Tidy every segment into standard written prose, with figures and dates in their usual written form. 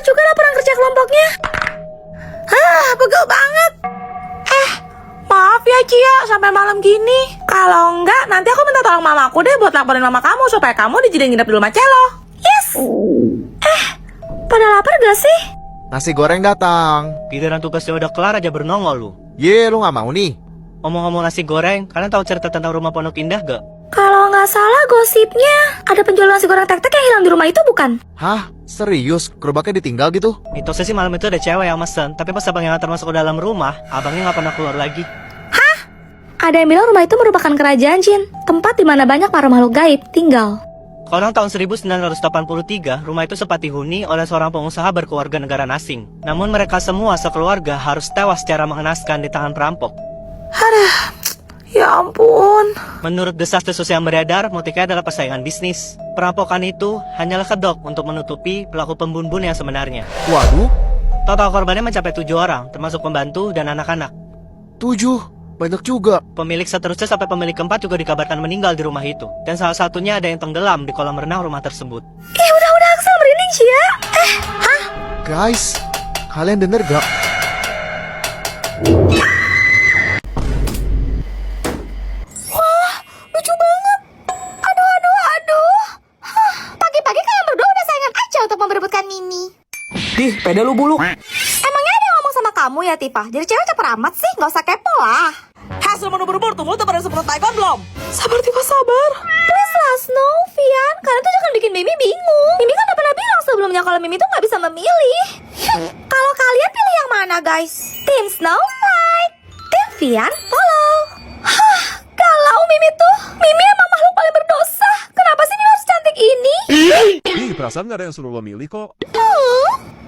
keluar juga laporan kerja kelompoknya. Pegel banget. Maaf ya Cia, sampai malam gini. Kalau enggak, nanti aku minta tolong mamaku deh buat laporin mama kamu supaya kamu dijadiin nginep di rumah Celo. Yes. Pada lapar gak sih? Nasi goreng datang. Giliran tugasnya udah kelar aja bernongol lu. Ye, lu gak mau nih? Ngomong-ngomong nasi goreng, kalian tahu cerita tentang rumah Pondok Indah gak? Kalau nggak salah gosipnya ada penjual nasi goreng tek-tek yang hilang di rumah itu bukan? Hah? Serius? Gerobaknya ditinggal gitu? Mitosnya sih malam itu ada cewek yang mesen, tapi pas abang yang antar masuk ke dalam rumah, abangnya nggak pernah keluar lagi. Ada yang bilang rumah itu merupakan kerajaan jin, tempat di mana banyak para makhluk gaib tinggal. Konon tahun 1983, rumah itu sempat dihuni oleh seorang pengusaha berkeluarga negara asing. Namun mereka semua sekeluarga harus tewas secara mengenaskan di tangan perampok. Ya ampun. Menurut desas-desus yang beredar, motifnya adalah persaingan bisnis. Perampokan itu hanyalah kedok untuk menutupi pelaku pembunuh yang sebenarnya. Waduh, Total korbannya mencapai 7 orang, termasuk pembantu dan anak-anak. 7? Banyak juga. Pemilik seterusnya sampai pemilik keempat juga dikabarkan meninggal di rumah itu. Dan salah satunya ada yang tenggelam di kolam renang rumah tersebut. Udah Axel merinding Cia. Guys, kalian denger gak? Lucu banget. Aduh. Pagi-pagi kalian berdua udah saingan aja untuk memperebutkan Mimi. Dih, pede lu buluk. Emangnya ada yang ngomong sama kamu ya Tifa? Jadi cewek caper amat sih, nggak usah kepo lah. Hasil menu berburu tuh, lu udah pada semprot Taiwan belum? Sabar Tifa, sabar. Please lah Snow, Vian, kalian tuh jangan bikin Mimi bingung. Mimi kan udah pernah bilang sebelumnya kalau Mimi tuh nggak bisa memilih. Kalau kalian pilih yang mana guys? Tim Snow White, Tim Vian follow. Kalau Mimi emang makhluk paling berdosa. Kenapa sih Mimi harus cantik ini? Ih, perasaan gak ada yang suruh lo milih kok.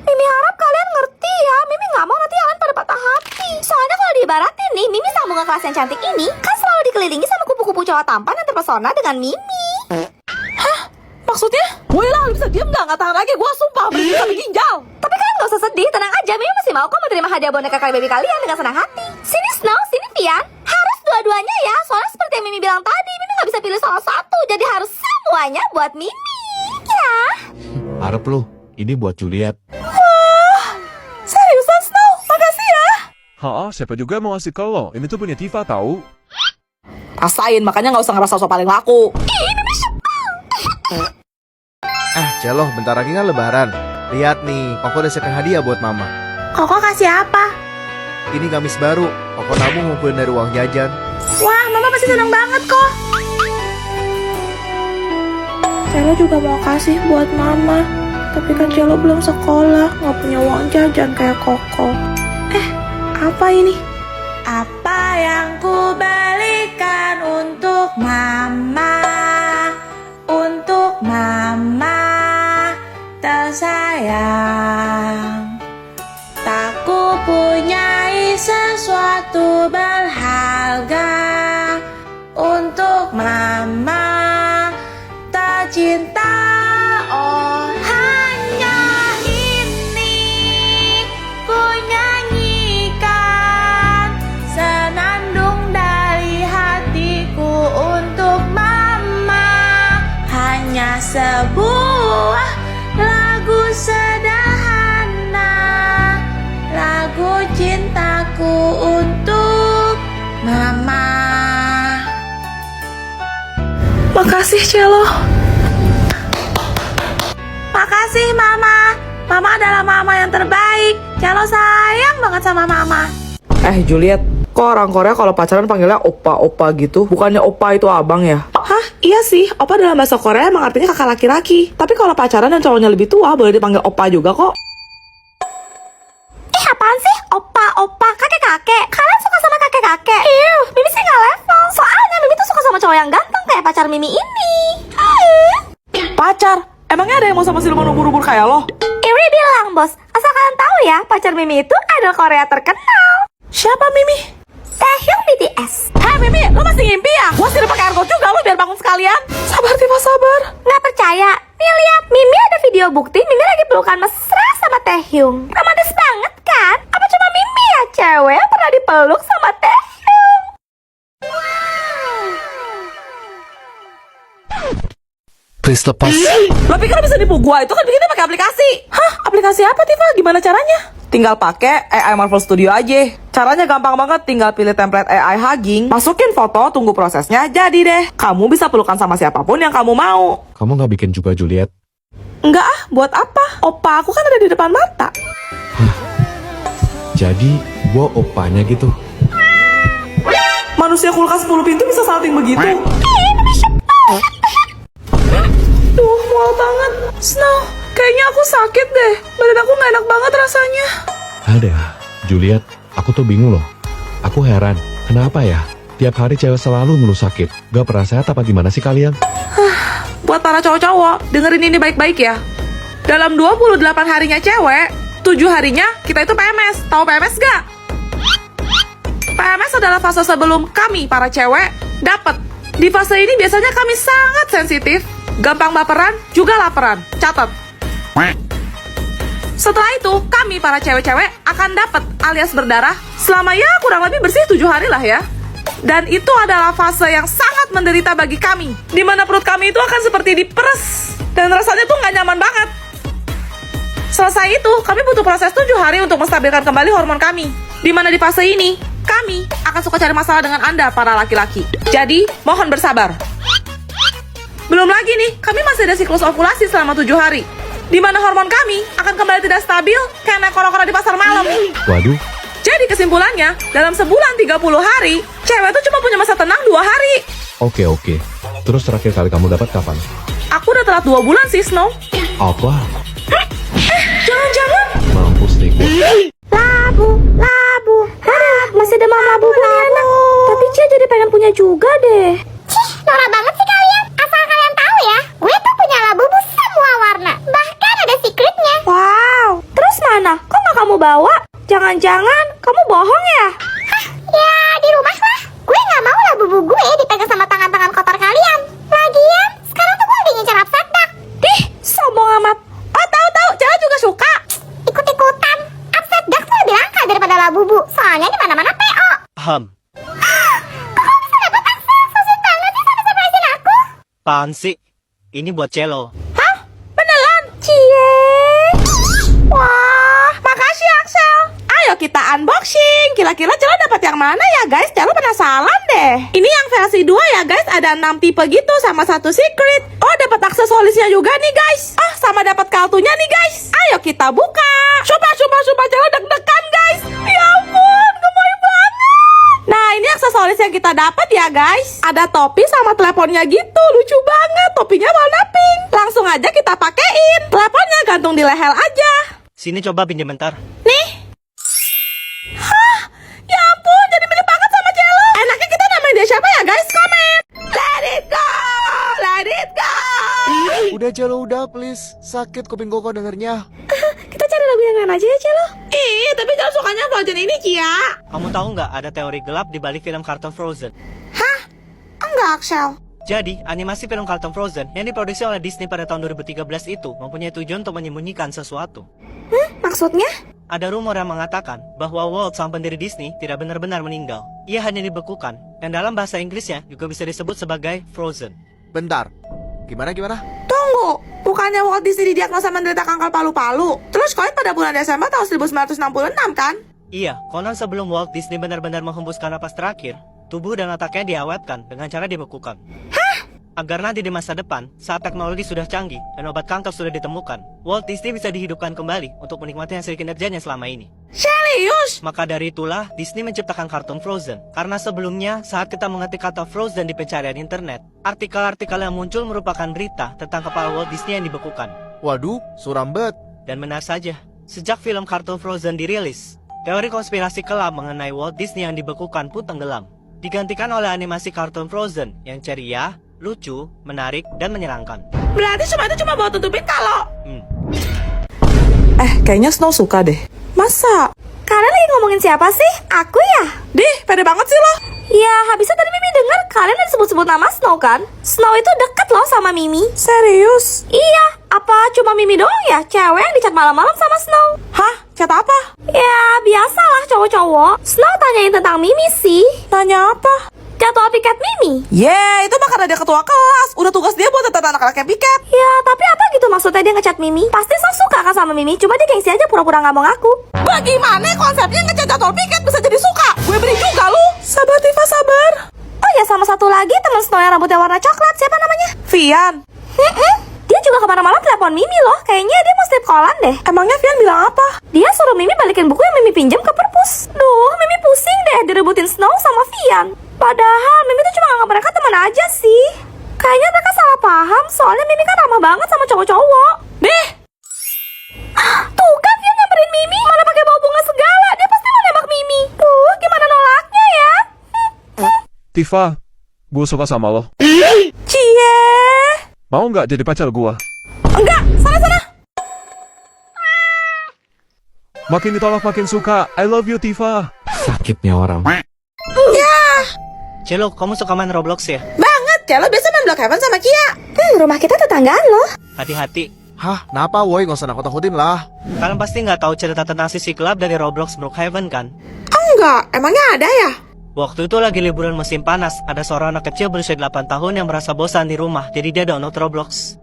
Mimi harap kalian ngerti ya. Mimi nggak mau nanti kalian pada patah hati. Soalnya kalau diibaratin nih, Mimi sambungan kelas yang cantik ini kan selalu dikelilingi sama kupu-kupu cowok tampan yang terpesona dengan Mimi. Maksudnya? Woi lah, lu bisa diem gak tahan lagi, gua sumpah berhenti sampai ginjal. Tapi kalian gak usah sedih, tenang aja. Mimi masih mau kok menerima hadiah boneka kali baby kalian dengan senang hati. Sini Snow, sini Vian. Harus dua-duanya ya. Soalnya seperti yang Mimi bilang tadi, Mimi gak bisa pilih salah satu. Jadi harus semuanya buat Mimi. Ya. Harap lu, ini buat Juliet. Seriusan Snow? Makasih ya. Siapa juga mau ngasih ke lo? Ini tuh punya Tifa tahu. Rasain, makanya gak usah ngerasa so paling laku. Celo, bentar lagi kan lebaran. Lihat nih, Koko udah siapin hadiah buat mama. Koko kasih apa? Ini gamis baru, Koko nabung ngumpulin dari uang jajan. Wah, mama pasti senang banget kok. Celo juga mau kasih buat mama. Tapi kan Celo belum sekolah, nggak punya uang jajan kayak Koko. Apa ini? Apa yang ku belikan untuk mama? Untuk mama tersayang. Tak ku punyai sesuatu berharga untuk mama tercinta. Oh, hanya ini ku nyanyikan senandung dari hatiku untuk mama. Hanya sebuah lagu sederhana, lagu cintaku untuk mama. Makasih Celo. Makasih Mama. Mama adalah mama yang terbaik. Celo sayang banget sama Mama. Juliet, kok orang Korea kalau pacaran panggilnya opa-opa gitu? Bukannya opa itu abang ya? Iya sih, opa dalam bahasa Korea emang artinya kakak laki-laki. Tapi kalau pacaran dan cowoknya lebih tua, boleh dipanggil opa juga kok. Apaan sih? Opa, kakek-kakek. Kalian suka sama kakek-kakek? Mimi sih gak level. Soalnya Mimi tuh suka sama cowok yang ganteng kayak pacar Mimi ini. Pacar? Emangnya ada yang mau sama siluman ubur-ubur kayak lo? Iri bilang, bos. Asal kalian tahu ya, pacar Mimi itu idol Korea terkenal. Siapa Mimi? Taehyung BTS. Mimi, lo masih ngimpi ya? Gua sih pakai argo juga lo biar bangun sekalian. Sabar Tifa, sabar. Nggak percaya? Nih lihat, Mimi ada video bukti Mimi lagi pelukan mesra sama Taehyung. Romantis banget kan? Apa cuma Mimi ya cewek yang pernah dipeluk sama Taehyung? Please lepas. Lo pikir bisa nipu gua? Itu kan bikinnya pakai aplikasi. Hah? Aplikasi apa, Tifa? Gimana caranya? Tinggal pakai AI Marvel Studio aja. Caranya gampang banget, tinggal pilih template AI Hugging, masukin foto, tunggu prosesnya, jadi deh. Kamu bisa pelukan sama siapapun yang kamu mau. Kamu nggak bikin juga, Juliet? Enggak ah, buat apa? Opa aku kan ada di depan mata. Jadi, gua opanya gitu. Manusia kulkas 10 pintu bisa salting begitu? Duh, mual banget. Snow, kayaknya aku sakit deh. Badan aku gak enak banget rasanya. Ada, Juliet, aku tuh bingung loh. Aku heran, kenapa ya? Tiap hari cewek selalu ngeluh sakit. Gak pernah sehat apa gimana sih kalian? Buat para cowok-cowok, dengerin ini baik-baik ya. Dalam 28 harinya cewek, 7 harinya kita itu PMS. Tahu PMS gak? PMS adalah fase sebelum kami, para cewek, dapat. Di fase ini biasanya kami sangat sensitif, gampang baperan, juga laparan. Catat. Setelah itu, kami para cewek-cewek akan dapat alias berdarah selama ya kurang lebih bersih 7 hari lah ya. Dan itu adalah fase yang sangat menderita bagi kami, dimana perut kami itu akan seperti diperes dan rasanya tuh nggak nyaman banget. Selesai itu, kami butuh proses 7 hari untuk menstabilkan kembali hormon kami, dimana di fase ini kami akan suka cari masalah dengan Anda para laki-laki. Jadi, mohon bersabar. Belum lagi nih, kami masih ada siklus ovulasi selama 7 hari, di mana hormon kami akan kembali tidak stabil karena koro-koro di pasar malam. Waduh, Jadi kesimpulannya, dalam sebulan 30 hari, cewek tuh cuma punya masa tenang 2 hari. oke. Terus terakhir kali kamu dapat kapan? Aku udah telat 2 bulan sih, Snow. Apa? Jangan-jangan. Mampus nih gua. Labu. Aduh, masih demam labu nih anak. Tapi Cia jadi pengen punya juga deh. Cih, norak banget sih kalian. Asal kalian tahu ya, gue tuh punya labubu semua warna. Bahkan ada secretnya. Wow, terus mana? Kok nggak kamu bawa? Jangan-jangan kamu bohong ya? Hah, ya di rumah lah. Gue nggak mau labubu gue dipegang sama tangan-tangan kotor kalian. Lagian, sekarang tuh gue lagi ngincar Absadak. Dih, sombong amat. Oh, tahu-tahu, Cewek juga suka. Ikut-ikutan. Absadak tuh lebih langka daripada labubu. Soalnya di mana-mana PO. Kok bisa dapat akses? Susah banget sih sampai surprisein aku. Apaan sih? Ini buat Celo. Hah? Beneran? Cie. Wah, makasih Axel. Ayo kita unboxing. Kira-kira Celo dapat yang mana ya guys? Celo penasaran deh. Ini yang versi 2 ya guys. Ada 6 tipe gitu sama 1 secret. Oh, dapat aksesorisnya juga nih guys. Oh, sama dapat kartunya nih guys. Ayo kita buka. Coba Celo deg-degan guys. Ya ampun, gemoy banget. Nah, ini aksesoris yang kita dapat ya guys. Ada topi sama teleponnya gitu. Lucu banget. Topinya warna pink. Langsung aja kita pakein. Teleponnya gantung di leher aja. Sini coba pinjam bentar. Nih. Hah, ya ampun, jadi mirip banget sama Celo. Enaknya kita namain dia siapa ya guys? Komen. Let it go. Udah Celo, udah please. Sakit kuping koko dengernya. Kita cari lagu yang lain aja ya, Celo. Ih, tapi Celo sukanya Frozen ini, Cia. Kamu tahu nggak ada teori gelap di balik film kartun Frozen? Hah? Enggak, Axel. Jadi, animasi film kartun Frozen yang diproduksi oleh Disney pada tahun 2013 itu mempunyai tujuan untuk menyembunyikan sesuatu. Maksudnya? Ada rumor yang mengatakan bahwa Walt sang pendiri Disney tidak benar-benar meninggal. Ia hanya dibekukan, dan dalam bahasa Inggrisnya juga bisa disebut sebagai Frozen. Bentar. Gimana? Tunggu, bukannya Walt Disney didiagnosa menderita kanker paru-paru? Terus koin pada bulan Desember tahun 1966 kan? Iya, konon sebelum Walt Disney benar-benar menghembuskan napas terakhir, tubuh dan otaknya diawetkan dengan cara dibekukan. Agar nanti di masa depan, saat teknologi sudah canggih dan obat kanker sudah ditemukan, Walt Disney bisa dihidupkan kembali untuk menikmati hasil kinerjanya selama ini. Serius? Maka dari itulah Disney menciptakan kartun Frozen. Karena sebelumnya saat kita mengetik kata Frozen di pencarian internet, artikel-artikel yang muncul merupakan berita tentang kepala Walt Disney yang dibekukan. Waduh, suram bet. Dan benar saja, sejak film kartun Frozen dirilis, teori konspirasi kelam mengenai Walt Disney yang dibekukan pun tenggelam. Digantikan oleh animasi kartun Frozen yang ceria, lucu, menarik, dan menyenangkan. Berarti cuma itu cuma buat tutupin kalau... Kayaknya Snow suka deh. Masa? Kalian lagi ngomongin siapa sih? Aku ya? Dih, pede banget sih lo. Ya, habisnya tadi Mimi dengar kalian ada sebut-sebut nama Snow kan? Snow itu deket loh sama Mimi. Serius? Iya, apa cuma Mimi doang ya cewek yang dicat malam-malam sama Snow? Hah? Chat apa? Ya, biasalah cowok-cowok. Snow tanyain tentang Mimi sih. Tanya apa? jadwal piket Mimi. Itu mah karena dia ketua kelas. Udah tugas dia buat tentang anak-anaknya piket. Ya, tapi apa gitu maksudnya dia ngechat Mimi? Pasti Sof suka kan sama Mimi, cuma dia gengsi aja pura-pura nggak mau ngaku. Bagaimana konsepnya ngechat jadwal piket bisa jadi suka? Gue beri juga lu. Sabar Tifa, sabar. Oh ya, sama satu lagi teman Snow yang rambutnya warna coklat, siapa namanya? Vian. Dia juga kemana malam telepon Mimi loh. Kayaknya dia mau strip callan deh. Emangnya Vian bilang apa? Dia suruh Mimi balikin buku yang Mimi pinjam ke perpus. Duh, Mimi pusing deh direbutin Snow sama Vian. Padahal Mimi tuh cuma nganggap mereka teman aja sih. Kayaknya mereka salah paham, soalnya Mimi kan ramah banget sama cowok-cowok. Deh. Tuh kan Vian nyamperin Mimi, malah pakai bawa bunga segala. Dia pasti mau nembak Mimi. Duh, gimana nolaknya ya? Tifa, gue suka sama lo. Cie. Mau nggak jadi pacar gue? Enggak, sana-sana. Makin ditolak makin suka. I love you, Tifa. Sakitnya orang. Celo, kamu suka main Roblox ya? Banget, Celo biasa main Blockhaven sama Kia. Rumah kita tetanggaan loh. Hati-hati. Hah, kenapa woi? Nggak usah nakut-nakutin lah. Kalian pasti nggak tahu cerita tentang si Siklab dari Roblox Brookhaven kan? Enggak, emangnya ada ya? Waktu itu lagi liburan musim panas, ada seorang anak kecil berusia 8 tahun yang merasa bosan di rumah, jadi dia download Roblox.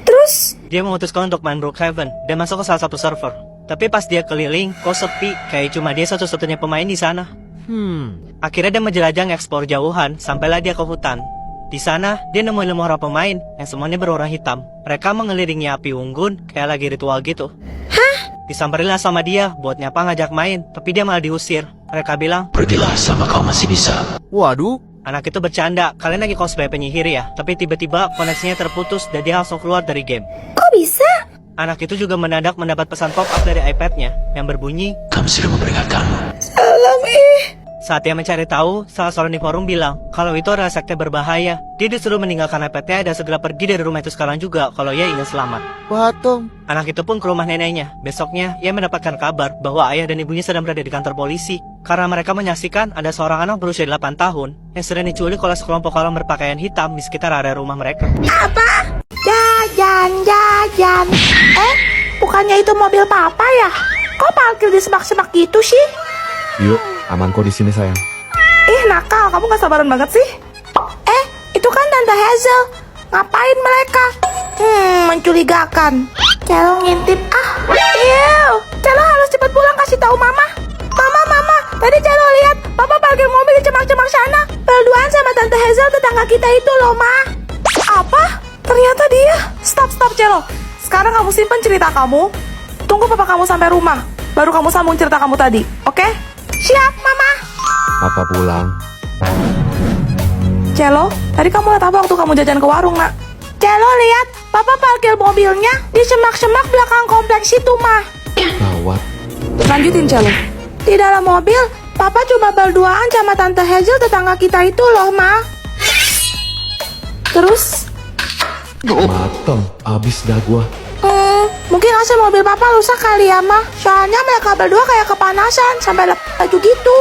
Terus, Dia memutuskan untuk main Brookhaven dan masuk ke salah satu server. Tapi pas dia keliling, kok sepi, kayak cuma dia satu-satunya pemain di sana. Akhirnya dia menjelajah ngeksplor jauhan, sampailah dia ke hutan. Di sana, dia nemuin 5 orang pemain yang semuanya berwarna hitam. Mereka mengelilingi api unggun, kayak lagi ritual gitu. Disamperinlah sama dia, buat nyapa ngajak main, tapi dia malah diusir. Mereka bilang, Waduh, anak itu bercanda, kalian lagi cosplay penyihir ya? Tapi tiba-tiba koneksinya terputus dan dia langsung keluar dari game. kok bisa? Anak itu juga mendadak mendapat pesan pop-up dari iPad-nya yang berbunyi, Salam saat dia mencari tahu, salah seorang di forum bilang kalau itu adalah sekte berbahaya. Dia disuruh meninggalkan iPad-nya dan segera pergi dari rumah itu sekarang juga kalau ia ingin selamat. patung. Anak itu pun ke rumah neneknya. Besoknya, ia mendapatkan kabar bahwa ayah dan ibunya sedang berada di kantor polisi. Karena mereka menyaksikan ada seorang anak berusia 8 tahun yang sedang diculik oleh sekelompok orang berpakaian hitam di sekitar area rumah mereka. Jajan. Bukannya itu mobil papa ya? Kok parkir di semak-semak gitu sih? Yuk, aman kok di sini sayang. Nakal, kamu gak sabaran banget sih? Itu kan Tante Hazel. Ngapain mereka? Mencurigakan. Celo ngintip. Celo harus cepat pulang kasih tahu Mama. Mama, tadi Celo lihat Papa parkir mobil di cemak-cemak sana. Berduaan sama Tante Hazel tetangga kita itu loh, Ma. Apa? Ternyata dia. Stop, Celo. Sekarang kamu simpen cerita kamu. Tunggu Papa kamu sampai rumah. Baru kamu sambung cerita kamu tadi, oke? Siap, Mama. Papa pulang. Celo, tadi kamu lihat apa waktu kamu jajan ke warung, Nak? Celo lihat, Papa parkir mobilnya di semak-semak belakang kompleks itu, Ma. Gawat. Lanjutin, Celo. Di dalam mobil, Papa cuma berduaan sama Tante Hazel tetangga kita itu loh, Ma. Terus, Mateng, abis dah gua. mungkin AC mobil Papa rusak kali ya, Ma. Soalnya mereka berdua kayak kepanasan sampai lepas baju gitu.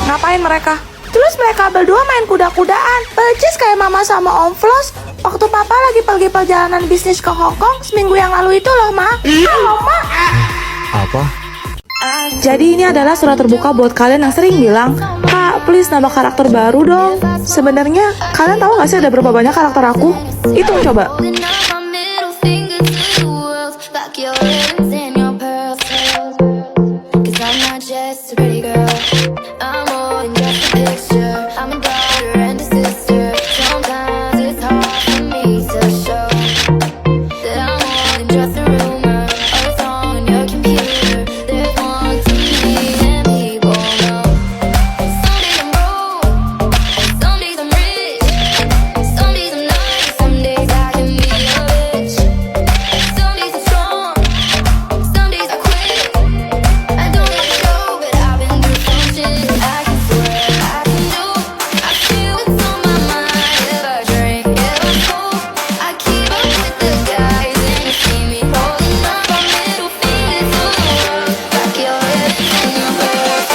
Ngapain mereka? Terus mereka berdua main kuda-kudaan. Percis kayak Mama sama Om Flos waktu Papa lagi pergi perjalanan bisnis ke Hong Kong seminggu yang lalu itu loh, Ma. Halo, Ma. Apa? Jadi ini adalah surat terbuka buat kalian yang sering bilang, Kak, please nambah karakter baru dong. Sebenarnya, kalian tahu gak sih ada berapa banyak karakter aku? Hitung coba. Holding up my middle finger to the world. Back your rings and your pearls. 'Cause I'm not just a pretty girl. I'm more than just a picture. I'm a daughter and a sister. Sometimes it's hard for me to show that I'm more than just a rumor or a song on your computer. There's more to me than people know. Some days I'm broke, some days I'm rich. Some days I'm nice, some days I can be a bitch. Some days I'm strong, some days I quit. I don't let it go, but I've been through some shit. I can swear I can do. I feel what's on my mind. If I drink, if I smoke, I keep up with the guys, and you see me holding up my middle finger to the world. Back your head in your pearls.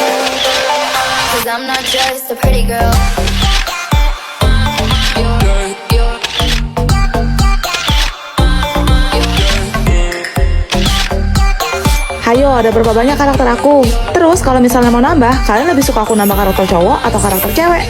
'Cause I'm not just a pretty girl. Hayo, ada berapa banyak karakter aku? Terus kalau misalnya mau nambah, kalian lebih suka aku nambah karakter cowok atau karakter cewek?